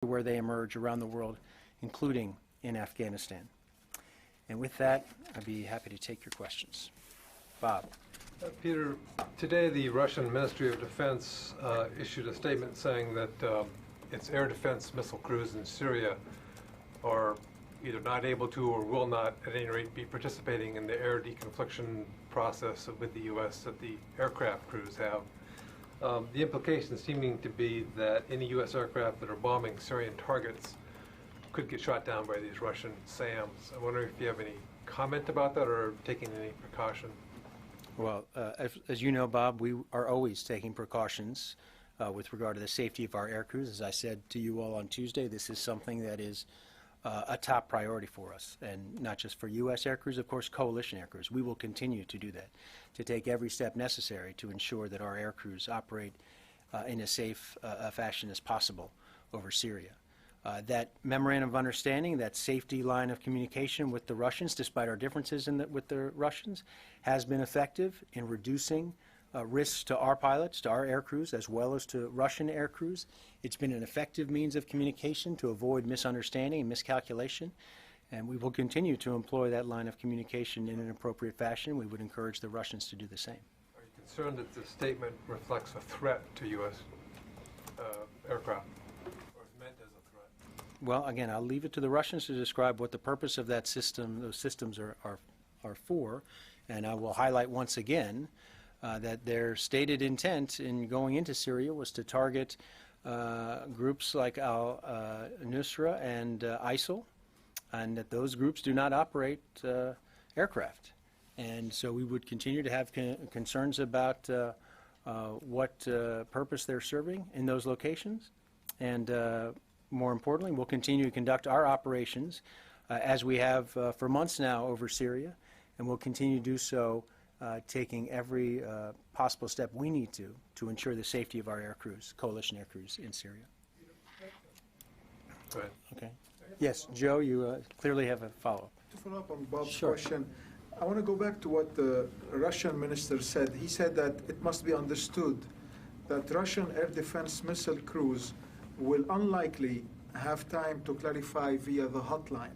where they emerge around the world, including in Afghanistan. And with that, I'd be happy to take your questions. Bob. Peter, today the Russian Ministry of Defense issued a statement saying that its air defense missile crews in Syria are either not able to or will not, at any rate, be participating in the air deconfliction process with the U.S. that the aircraft crews have. The implication seeming to be that any U.S. aircraft that are bombing Syrian targets could get shot down by these Russian SAMs. I'm wondering if you have any comment about that or taking any precaution. Well, as you know, Bob, we are always taking precautions with regard to the safety of our air crews. As I said to you all on Tuesday, this is something that is a top priority for us, and not just for U.S. air crews, of course, coalition air crews. We will continue to do that, to take every step necessary to ensure that our air crews operate in as safe a fashion as possible over Syria. That memorandum of understanding, that safety line of communication with the Russians, despite our differences with the Russians, has been effective in reducing risks to our pilots, to our air crews, as well as to Russian air crews. It's been an effective means of communication to avoid misunderstanding and miscalculation, and we will continue to employ that line of communication in an appropriate fashion. We would encourage the Russians to do the same. Are you concerned that the statement reflects a threat to U.S. Aircraft, or is meant as a threat? Well, again, I'll leave it to the Russians to describe what the purpose of that system, those systems are for, and I will highlight once again that their stated intent in going into Syria was to target groups like al-Nusra and ISIL, and that those groups do not operate aircraft. And so we would continue to have concerns about what purpose they're serving in those locations. And more importantly, we'll continue to conduct our operations as we have for months now over Syria, and we'll continue to do so taking every possible step we need to ensure the safety of our air crews, coalition air crews in Syria. Go ahead. Okay. Yes, Joe, you clearly have a follow-up. To follow up on Bob's Sure. question, I want to go back to what the Russian minister said. He said that it must be understood that Russian air defense missile crews will unlikely have time to clarify via the hotline.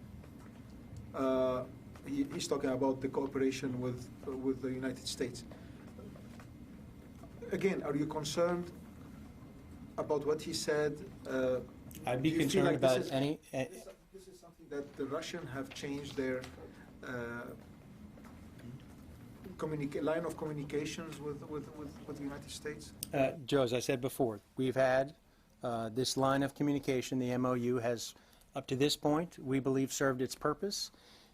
He's talking about the cooperation with the United States. Again, are you concerned about what he said? I'd be concerned about any... This is something that the Russians have changed their line of communications with the United States? Joe, as I said before, we've had this line of communication. The MOU has, up to this point, we believe served its purpose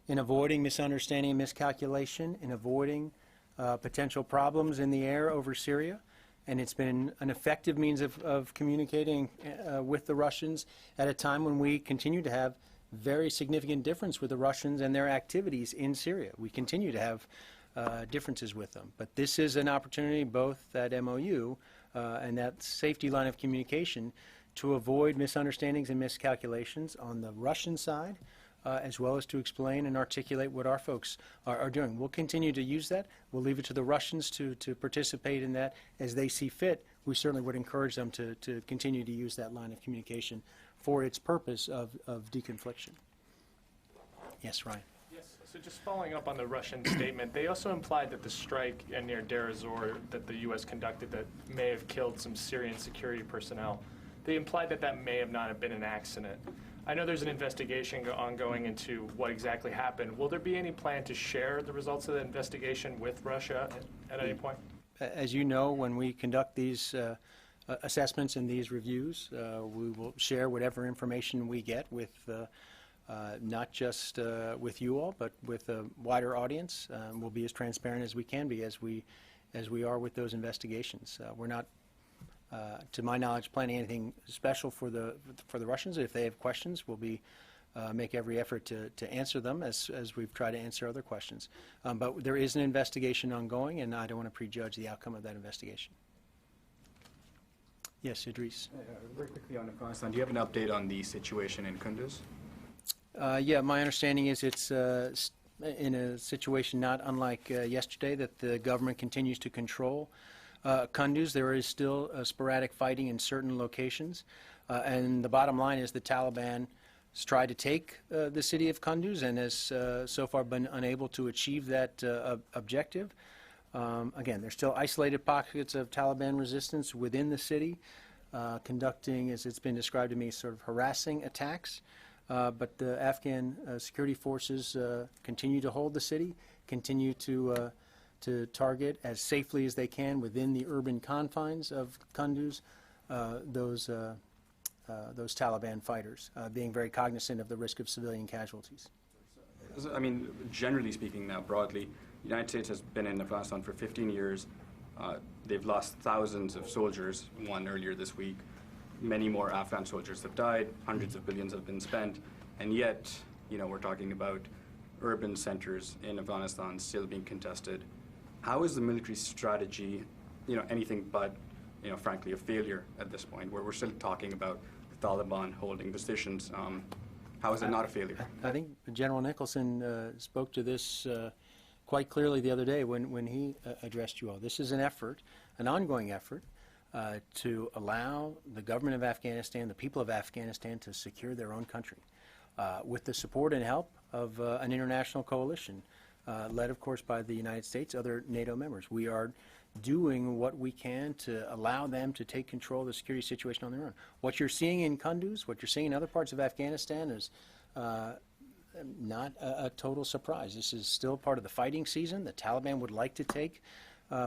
in avoiding misunderstanding and miscalculation, in avoiding potential problems in the air over Syria. And it's been an effective means of communicating with the Russians at a time when we continue to have very significant difference with the Russians and their activities in Syria. We continue to have differences with them. But this is an opportunity, both that MOU and that safety line of communication, to avoid misunderstandings and miscalculations on the Russian side, as well as to explain and articulate what our folks are doing. We'll continue to use that. We'll leave it to the Russians to participate in that as they see fit. We certainly would encourage them to continue to use that line of communication for its purpose of deconfliction. Yes, Ryan. Yes, so just following up on the Russian statement, they also implied that the strike near Deir ez-Zor that the U.S. conducted that may have killed some Syrian security personnel. They implied that that may have not have been an accident. I know there's an investigation ongoing into what exactly happened. Will there be any plan to share the results of the investigation with Russia at any point? As you know, when we conduct these assessments and these reviews, we will share whatever information we get with not just with you all, but with a wider audience. We'll be as transparent as we can be as we are with those investigations. We're not, to my knowledge, planning anything special for the Russians. If they have questions, we'll make every effort to answer them as we've tried to answer other questions. But there is an investigation ongoing, and I don't want to prejudge the outcome of that investigation. Yes, Idris. Very quickly on Afghanistan, do you have an update on the situation in Kunduz? Yeah, my understanding is it's in a situation not unlike yesterday, that the government continues to control Kunduz. There is still sporadic fighting in certain locations. And the bottom line is the Taliban has tried to take the city of Kunduz and has so far been unable to achieve that objective. Again, there's still isolated pockets of Taliban resistance within the city, conducting, as it's been described to me, sort of harassing attacks. But the Afghan security forces continue to hold the city, continue to target as safely as they can within the urban confines of Kunduz those Taliban fighters, being very cognizant of the risk of civilian casualties. I mean, generally speaking now, broadly, the United States has been in Afghanistan for 15 years. They've lost thousands of soldiers, one earlier this week. Many more Afghan soldiers have died, hundreds of billions have been spent, and yet, you know, we're talking about urban centers in Afghanistan still being contested. How is the military strategy, you know, anything but, you know, frankly, a failure at this point, where we're still talking about the Taliban holding positions? How is it not a failure? I think General Nicholson spoke to this quite clearly the other day when he addressed you all. This is an effort, an ongoing effort, to allow the government of Afghanistan, the people of Afghanistan, to secure their own country with the support and help of an international coalition led, of course, by the United States, other NATO members. We are doing what we can to allow them to take control of the security situation on their own. What you're seeing in Kunduz, what you're seeing in other parts of Afghanistan is not a total surprise. This is still part of the fighting season. The Taliban would like to take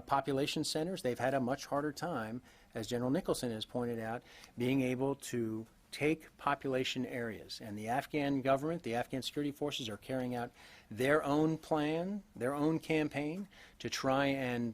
population centers. They've had a much harder time, as General Nicholson has pointed out, being able to take population areas. And the Afghan government, the Afghan security forces are carrying out their own plan, their own campaign to try and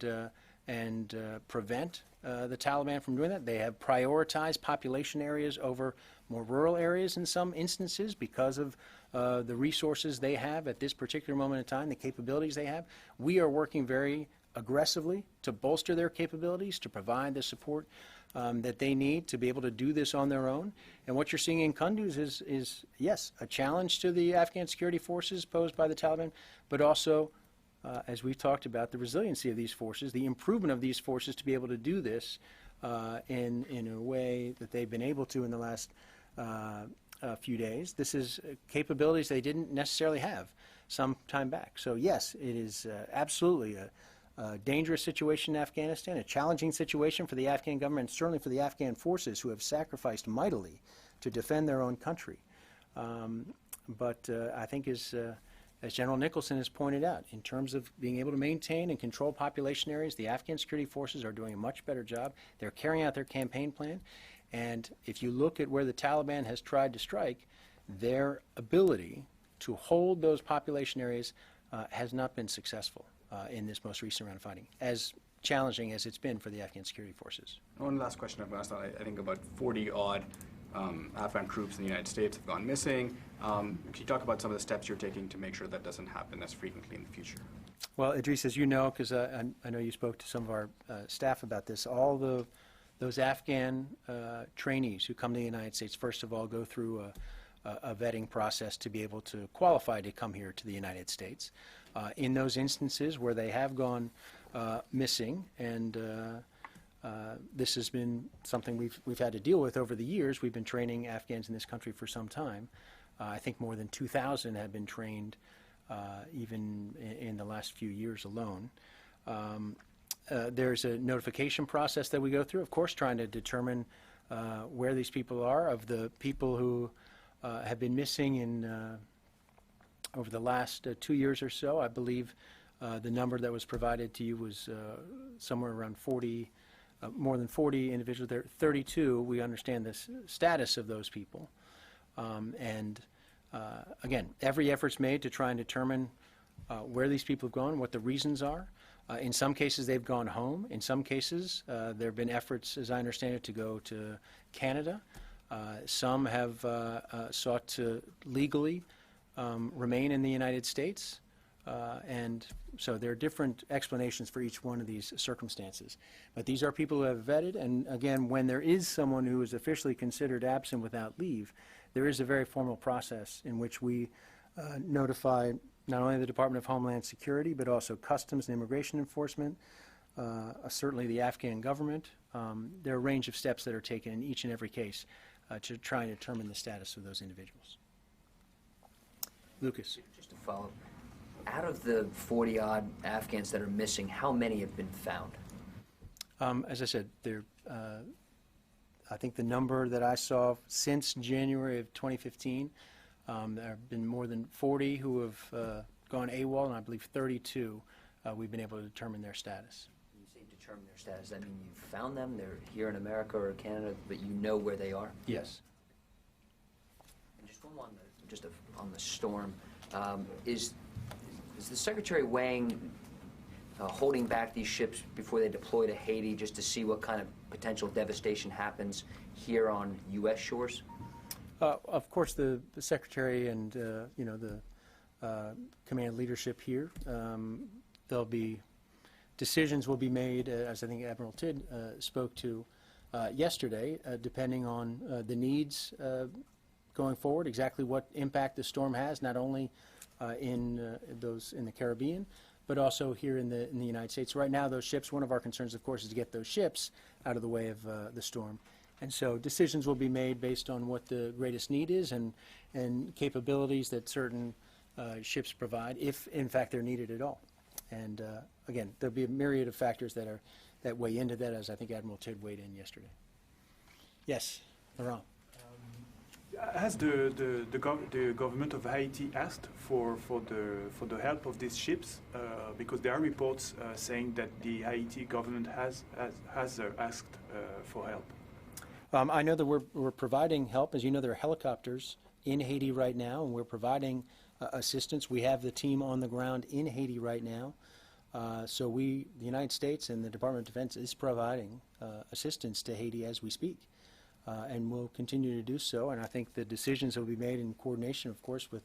prevent the Taliban from doing that. They have prioritized population areas over more rural areas in some instances because of the resources they have at this particular moment in time, the capabilities they have. We are working very aggressively to bolster their capabilities, to provide the support that they need to be able to do this on their own. And what you're seeing in Kunduz is yes, a challenge to the Afghan security forces posed by the Taliban, but also, as we've talked about, the resiliency of these forces, the improvement of these forces to be able to do this in a way that they've been able to in the last few days. This is capabilities they didn't necessarily have some time back. So yes, it is absolutely a dangerous situation in Afghanistan, a challenging situation for the Afghan government, and certainly for the Afghan forces who have sacrificed mightily to defend their own country. But I think as General Nicholson has pointed out, in terms of being able to maintain and control population areas, the Afghan security forces are doing a much better job. They're carrying out their campaign plan. And if you look at where the Taliban has tried to strike, their ability to hold those population areas has not been successful in this most recent round of fighting, as challenging as it's been for the Afghan security forces. One last question I've asked. I think about 40-odd Afghan troops in the United States have gone missing. Can you talk about some of the steps you're taking to make sure that doesn't happen as frequently in the future? Well, Idris, as you know, because I know you spoke to some of our staff about this, all those Afghan trainees who come to the United States, first of all, go through a vetting process to be able to qualify to come here to the United States. In those instances where they have gone missing, and this has been something we've had to deal with over the years. We've been training Afghans in this country for some time. I think more than 2,000 have been trained even in the last few years alone. There's a notification process that we go through, of course, trying to determine where these people are. Of the people who have been missing in over the last 2 years or so, I believe the number that was provided to you was somewhere around 40, more than 40 individuals. There are 32. We understand the status of those people. Again, every effort's made to try and determine where these people have gone, what the reasons are. In some cases, they've gone home. In some cases, there have been efforts, as I understand it, to go to Canada. Some have sought to legally remain in the United States. And so there are different explanations for each one of these circumstances. But these are people who have vetted, and again, when there is someone who is officially considered absent without leave, there is a very formal process in which we notify not only the Department of Homeland Security, but also Customs and Immigration Enforcement, certainly the Afghan government. There are a range of steps that are taken in each and every case to try and determine the status of those individuals. Lucas. Just to follow, out of the 40-odd Afghans that are missing, how many have been found? As I said, I think the number that I saw since January of 2015, there have been more than 40 who have gone AWOL, and I believe 32 we've been able to determine their status. When you say determine their status, that mean you found them, they're here in America or Canada, but you know where they are? Yes. And just one on on the storm, is the Secretary weighing holding back these ships before they deploy to Haiti just to see what kind of potential devastation happens here on U.S. shores? Of course, the Secretary and the command leadership here, there'll be decisions will be made, as I think Admiral Tidd spoke to yesterday, depending on the needs going forward, exactly what impact the storm has, not only in the Caribbean, but also here in the United States. Right now, those ships, one of our concerns, of course, is to get those ships out of the way of the storm. And so decisions will be made based on what the greatest need is and capabilities that certain ships provide, if in fact they're needed at all. And again, there'll be a myriad of factors that weigh into that, as I think Admiral Tidd weighed in yesterday. Yes, Laurent. Has the government of Haiti asked for the help of these ships? Because there are reports saying that the Haiti government has asked for help. I know that we're providing help. As you know, there are helicopters in Haiti right now, and we're providing assistance. We have the team on the ground in Haiti right now. So the United States and the Department of Defense is providing assistance to Haiti as we speak. And we'll continue to do so. And I think the decisions will be made in coordination, of course, with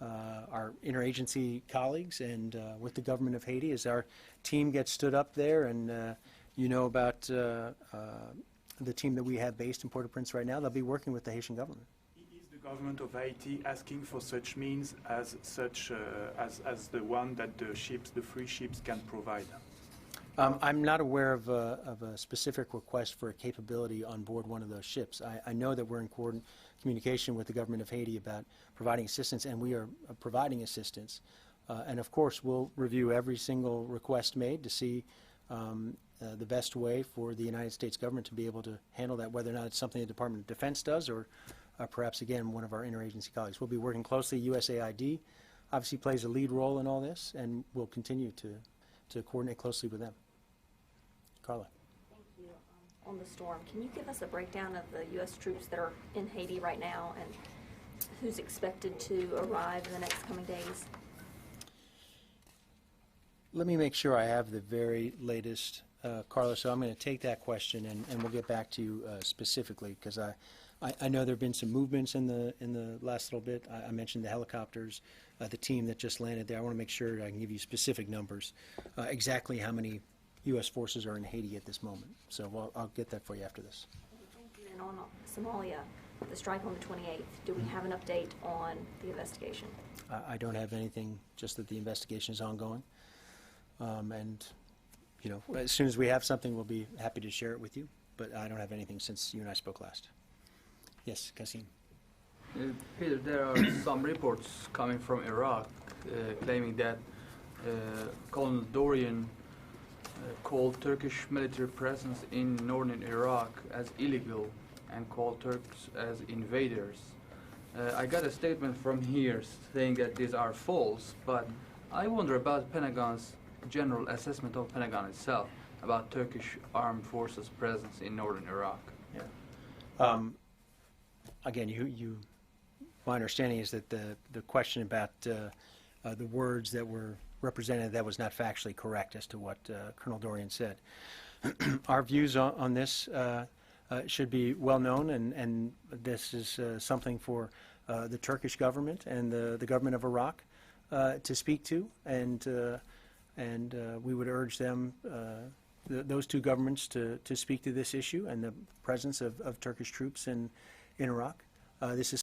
our interagency colleagues and with the government of Haiti as our team gets stood up there. And you know about the team that we have based in Port-au-Prince right now. They'll be working with the Haitian government. Is the government of Haiti asking for such means as the one that the free ships can provide? I'm not aware of a specific request for a capability on board one of those ships. I know that we're in communication with the government of Haiti about providing assistance, and we are providing assistance. And of course, we'll review every single request made to see the best way for the United States government to be able to handle that, whether or not it's something the Department of Defense does or perhaps, again, one of our interagency colleagues. We'll be working closely. USAID obviously plays a lead role in all this, and we'll continue to coordinate closely with them. Carla. Thank you. On the storm, can you give us a breakdown of the U.S. troops that are in Haiti right now and who's expected to arrive in the next coming days? Let me make sure I have the very latest, Carla, so I'm going to take that question and we'll get back to you specifically, because I know there have been some movements in the last little bit. I mentioned the helicopters, the team that just landed there. I want to make sure I can give you specific numbers, exactly how many U.S. forces are in Haiti at this moment. So I'll get that for you after this. Thank you. And on Somalia, the strike on the 28th, do we have an update on the investigation? I don't have anything, just that the investigation is ongoing. And, you know, as soon as we have something, we'll be happy to share it with you. But I don't have anything since you and I spoke last. Yes, Kasim. Peter, there are some reports coming from Iraq claiming that Colonel Dorian called Turkish military presence in northern Iraq as illegal and called Turks as invaders. I got a statement from here saying that these are false, but I wonder about Pentagon's general assessment of Pentagon itself about Turkish armed forces presence in northern Iraq. Yeah. Again, my understanding is that the question about the words that were represented, that was not factually correct as to what Colonel Dorian said. Our views on this should be well known, and this is something for the Turkish government and the government of Iraq to speak to, and we would urge them, those two governments, to speak to this issue and the presence of Turkish troops in Iraq. This is